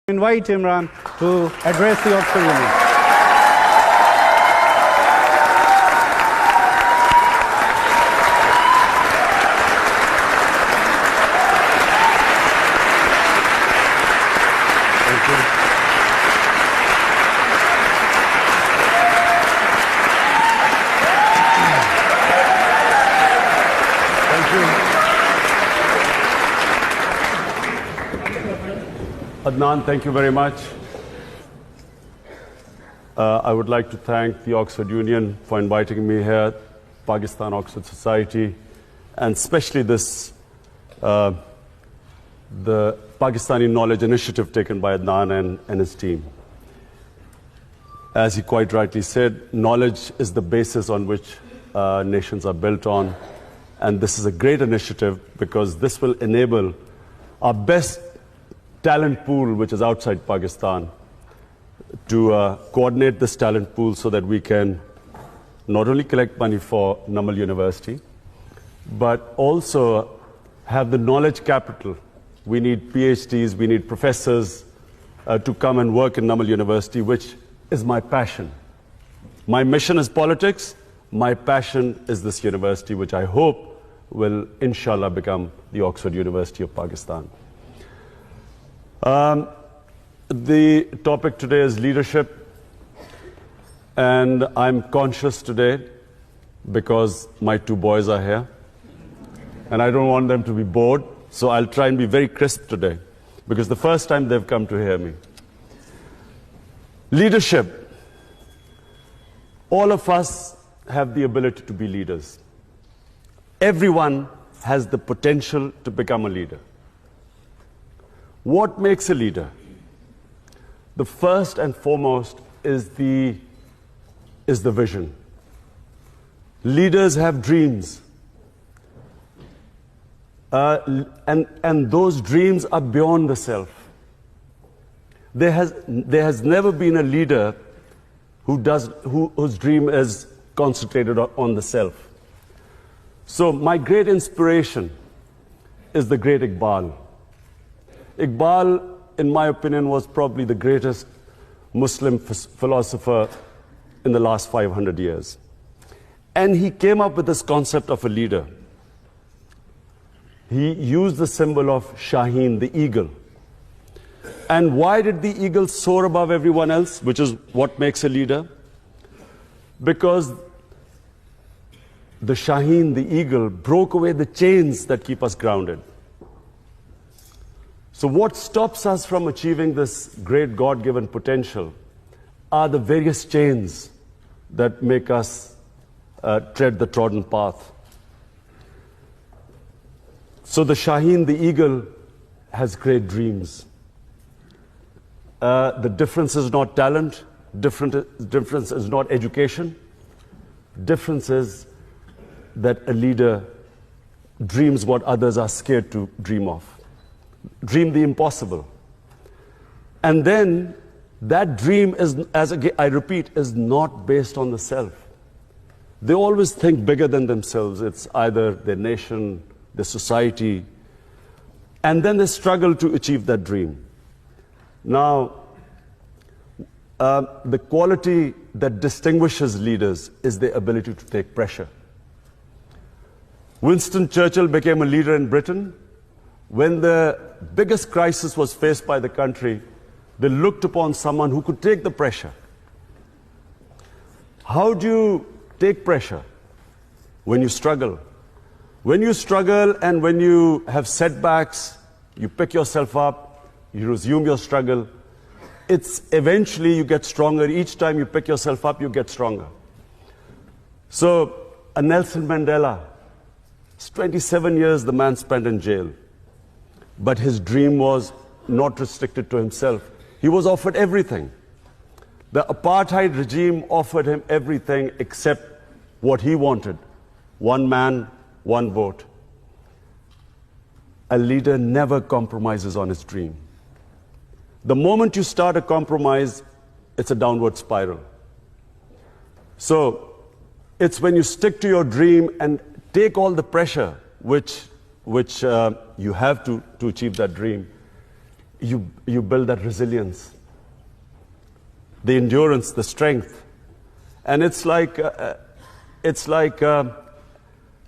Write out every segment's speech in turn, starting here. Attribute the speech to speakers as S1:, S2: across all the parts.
S1: Invite Imran to address the Oxford Union.
S2: Adnan, thank you very much. I would like to thank the Oxford Union for inviting me here, Pakistan Oxford Society, and especially this, the Pakistani Knowledge Initiative taken by Adnan and his team. As he quite rightly said, knowledge is the basis on which nations are built on, and this is a great initiative because this will enable our best talent pool, which is outside Pakistan, to coordinate this talent pool so that we can not only collect money for Nambur University, but also have the knowledge capital. We need PhDs, we need professors to come and work in Nambur University, which is my passion. My mission is politics, my passion is this university, which I hope will, inshallah, become the Oxford University of Pakistan. The topic today is leadership, and I'm conscious today because my two boys are here, and I don't want them to be bored, so I'll try and be very crisp today, because the first time they've come to hear me. Leadership. All of us have the ability to be leaders. Everyone has the potential to become a leader. What makes a leader? The first and foremost is the vision. Leaders have dreams. And those dreams are beyond the self. There has never been a leader whose dream is concentrated on the self. So my great inspiration is the great Iqbal. Iqbal, in my opinion, was probably the greatest Muslim philosopher in the last 500 years. And he came up with this concept of a leader. He used the symbol of Shaheen, the eagle. And why did the eagle soar above everyone else, which is what makes a leader? Because the Shaheen, the eagle, broke away the chains that keep us grounded. So what stops us from achieving this great God-given potential are the various chains that make us tread the trodden path. So the Shaheen, the eagle, has great dreams. The difference is not talent, difference is not education. Difference is that a leader dreams what others are scared to dream of. Dream the impossible. And then that dream is, as I repeat, is not based on the self. They always think bigger than themselves. It's either their nation, their society, and then they struggle to achieve that dream. Now, the quality that distinguishes leaders is their ability to take pressure. Winston Churchill became a leader in Britain. When the biggest crisis was faced by the country, they looked upon someone who could take the pressure. How do you take pressure? When you struggle. When you struggle and when you have setbacks, you pick yourself up, you resume your struggle. It's eventually you get stronger. Each time you pick yourself up, you get stronger. So, a Nelson Mandela, it's 27 years the man spent in jail. But his dream was not restricted to himself. He was offered everything. The apartheid regime offered him everything except what he wanted. One man, one vote. A leader never compromises on his dream. The moment you start a compromise, it's a downward spiral. So, it's when you stick to your dream and take all the pressure which you have to achieve that dream, you build that resilience, the endurance, the strength. And it's like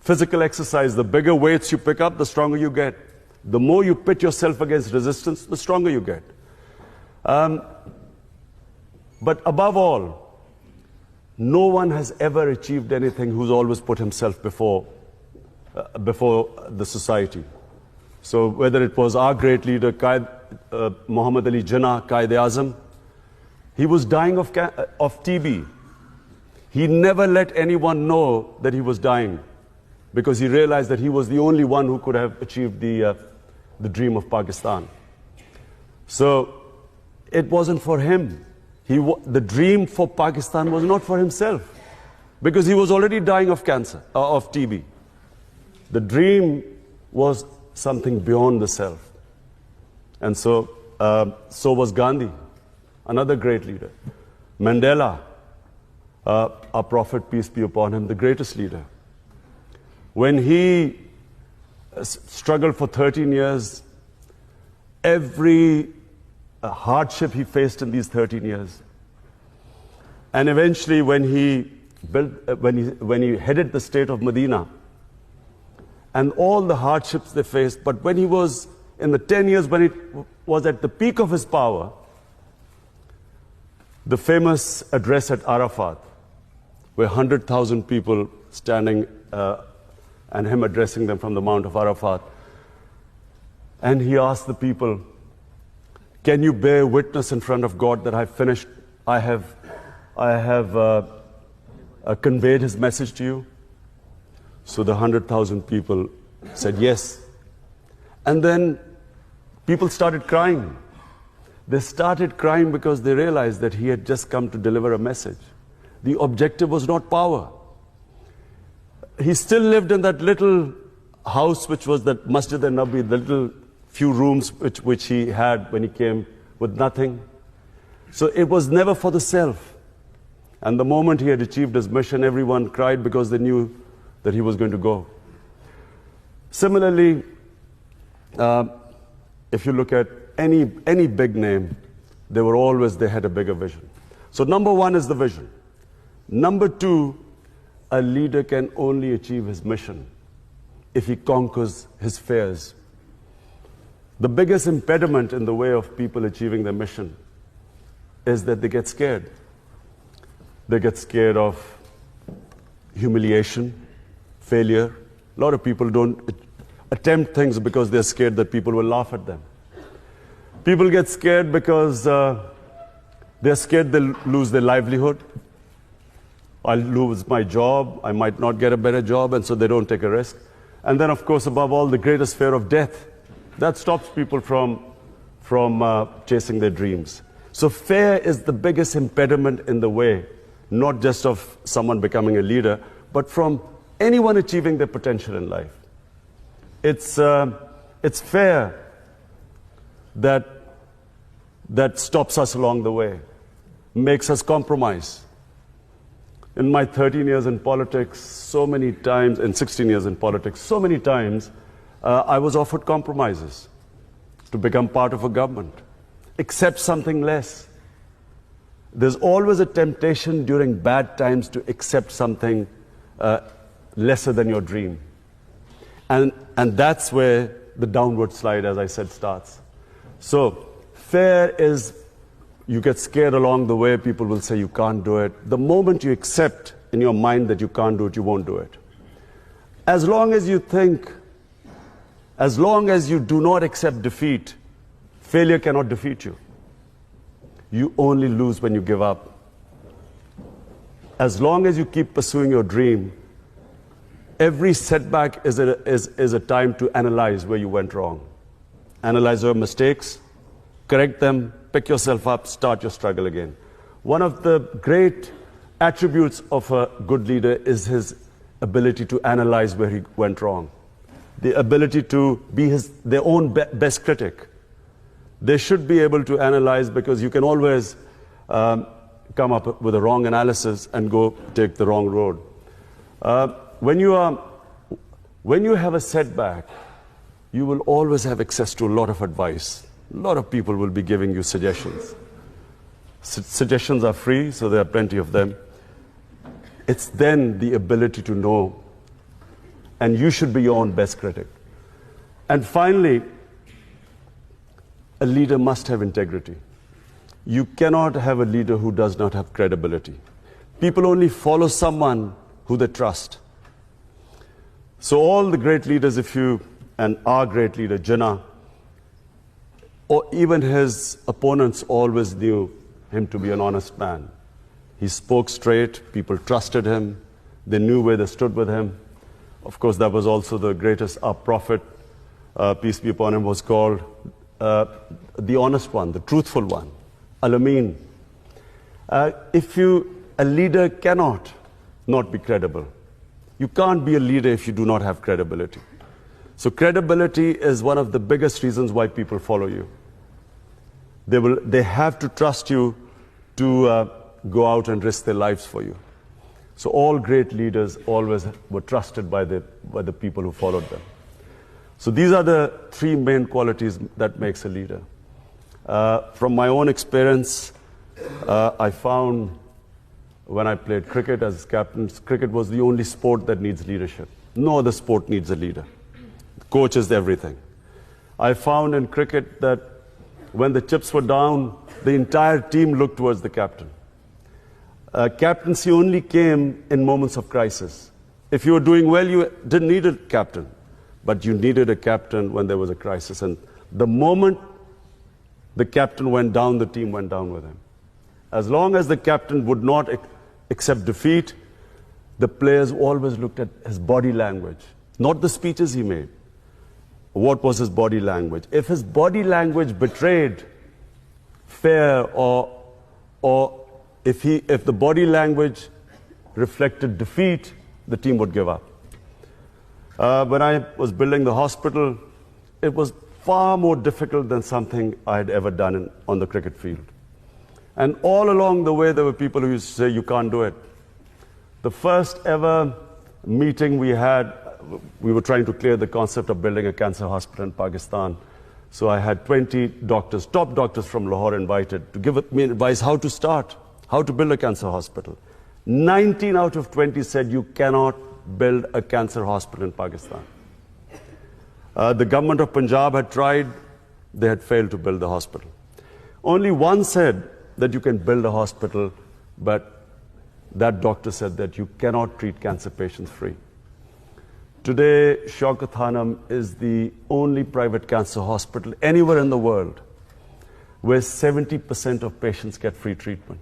S2: physical exercise. The bigger weights you pick up, the stronger you get. The more you pit yourself against resistance, the stronger you get. But above all, no one has ever achieved anything who's always put himself before the society. So whether it was our great leader, Muhammad Ali Jinnah, Qaid-e-Azam, he was dying of TB. He never let anyone know that he was dying because he realized that he was the only one who could have achieved the dream of Pakistan. So it wasn't for him. The dream for Pakistan was not for himself because he was already dying of cancer, of TB. The dream was something beyond the self. And so was Gandhi, another great leader. Mandela, our prophet, peace be upon him, the greatest leader. When he struggled for 13 years, every hardship he faced in these 13 years. And eventually when he headed the state of Medina, and all the hardships they faced, but when he was in the 10 years when it was at the peak of his power, the famous address at Arafat, where 100,000 people standing and him addressing them from the Mount of Arafat. And he asked the people, can you bear witness in front of God that I have conveyed his message to you? So the 100,000 people said yes. And then people started crying. They started crying because they realized that he had just come to deliver a message. The objective was not power. He still lived in that little house, which was that Masjid al-Nabi, the little few rooms which he had when he came with nothing. So it was never for the self. And the moment he had achieved his mission, everyone cried because they knew that he was going to go. Similarly, if you look at any big name, they had a bigger vision. So number one is the vision. Number two, a leader can only achieve his mission if he conquers his fears. The biggest impediment in the way of people achieving their mission is that they get scared. They get scared of humiliation, failure. A lot of people don't attempt things because they're scared that people will laugh at them. People get scared because they're scared they'll lose their livelihood. I'll lose my job, I might not get a better job, and so they don't take a risk. And then, of course, above all, the greatest fear of death. That stops people from chasing their dreams. So fear is the biggest impediment in the way, not just of someone becoming a leader, but from anyone achieving their potential in life. It's fear that stops us along the way, makes us compromise. In my 13 years in politics, so many times, in 16 years in politics, so many times, I was offered compromises to become part of a government, accept something less. There's always a temptation during bad times to accept something lesser than your dream. And that's where the downward slide, as I said, starts. So fear is, you get scared along the way, people will say you can't do it. The moment you accept in your mind that you can't do it, you won't do it. As long as you do not accept defeat, failure cannot defeat you. You only lose when you give up. As long as you keep pursuing your dream, every setback is a time to analyze where you went wrong. Analyze your mistakes, correct them, pick yourself up, start your struggle again. One of the great attributes of a good leader is his ability to analyze where he went wrong. The ability to be their own best critic. They should be able to analyze, because you can always come up with a wrong analysis and go take the wrong road. When you have a setback, you will always have access to a lot of advice. a lot of people will be giving you suggestions. Suggestions are free, so there are plenty of them. It's then the ability to know, and you should be your own best critic. And finally, a leader must have integrity. You cannot have a leader who does not have credibility. People only follow someone who they trust. So all the great leaders, and our great leader, Jinnah, or even his opponents always knew him to be an honest man. He spoke straight, people trusted him, they knew where they stood with him. Of course, that was also the greatest, our prophet, peace be upon him, was called the honest one, the truthful one, Al-Amin. A leader cannot not be credible. You can't be a leader if you do not have credibility. So credibility is one of the biggest reasons why people follow you. They have to trust you to go out and risk their lives for you. So all great leaders always were trusted by the people who followed them. So these are the three main qualities that makes a leader. From my own experience, I found when I played cricket as captain, cricket was the only sport that needs leadership. No other sport needs a leader. The coach is everything. I found in cricket that when the chips were down, the entire team looked towards the captain. Captaincy only came in moments of crisis. If you were doing well, you didn't need a captain, but you needed a captain when there was a crisis. And the moment the captain went down, the team went down with him. As long as the captain would not accept defeat, the players always looked at his body language, not the speeches he made. What was his body language? If his body language betrayed fear or if the body language reflected defeat, the team would give up. When I was building the hospital, it was far more difficult than something I had ever done on the cricket field. And all along the way, there were people who used to say, you can't do it. The first ever meeting we had, we were trying to clear the concept of building a cancer hospital in Pakistan. So I had 20 doctors, top doctors from Lahore invited to give me advice how to start, how to build a cancer hospital. 19 out of 20 said you cannot build a cancer hospital in Pakistan. The government of Punjab had tried, they had failed to build the hospital. Only one said that you can build a hospital, but that doctor said that you cannot treat cancer patients free. Today, Shaukat Hanum is the only private cancer hospital anywhere in the world where 70% of patients get free treatment.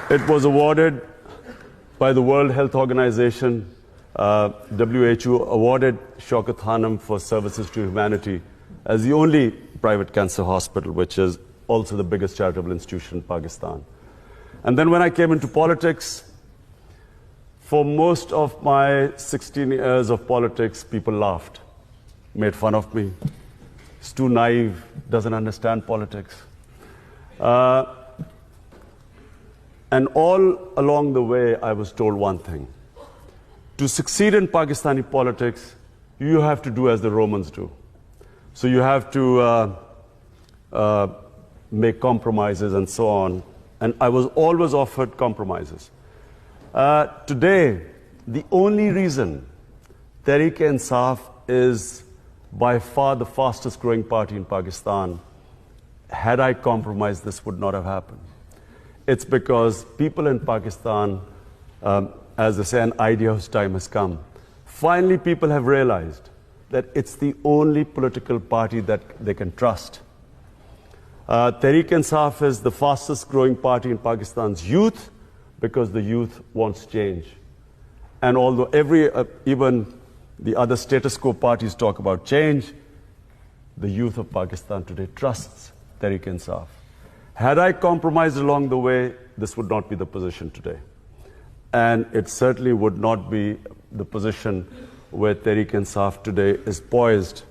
S2: It was awarded by the World Health Organization, WHO awarded Shaukat Hanum for services to humanity as the only private cancer hospital, which is also the biggest charitable institution in Pakistan. And then when I came into politics, for most of my 16 years of politics, people laughed, made fun of me. He's too naive, doesn't understand politics. And all along the way, I was told one thing. To succeed in Pakistani politics, you have to do as the Romans do. So you have to make compromises and so on. And I was always offered compromises. Today, the only reason Tehreek-e-Insaf is by far the fastest growing party in Pakistan, had I compromised, this would not have happened. It's because people in Pakistan, as they say, an idea whose time has come. Finally, people have realized that it's the only political party that they can trust. Tehreek-e-Insaf is the fastest growing party in Pakistan's youth because the youth wants change. And although even the other status quo parties talk about change, the youth of Pakistan today trusts Tehreek-e-Insaf. Had I compromised along the way, this would not be the position today. And it certainly would not be the position where Tehreek-e-Insaf today is poised.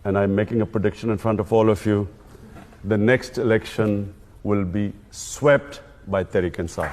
S2: And I'm making a prediction in front of all of you. The next election will be swept by Tehreek Insaf.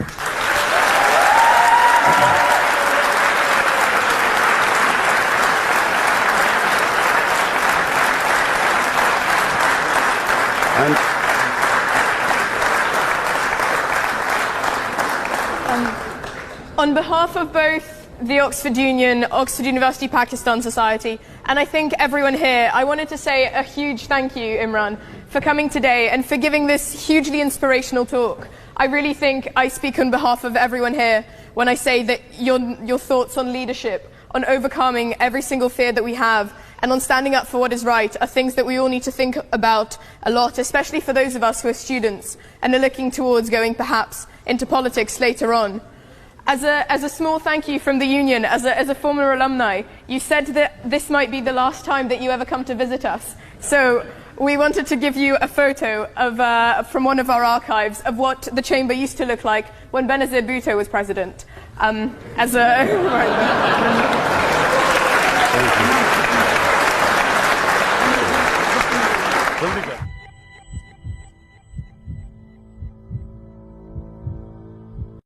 S3: On behalf of both the Oxford Union, Oxford University Pakistan Society, and I think everyone here, I wanted to say a huge thank you, Imran, for coming today and for giving this hugely inspirational talk. I really think I speak on behalf of everyone here when I say that your thoughts on leadership, on overcoming every single fear that we have, and on standing up for what is right are things that we all need to think about a lot, especially for those of us who are students and are looking towards going perhaps into politics later on. As a small thank you from the union, as a former alumni, you said that this might be the last time that you ever come to visit us. So we wanted to give you a photo of from one of our archives of what the chamber used to look like when Benazir Bhutto was president. As a
S2: Thank you.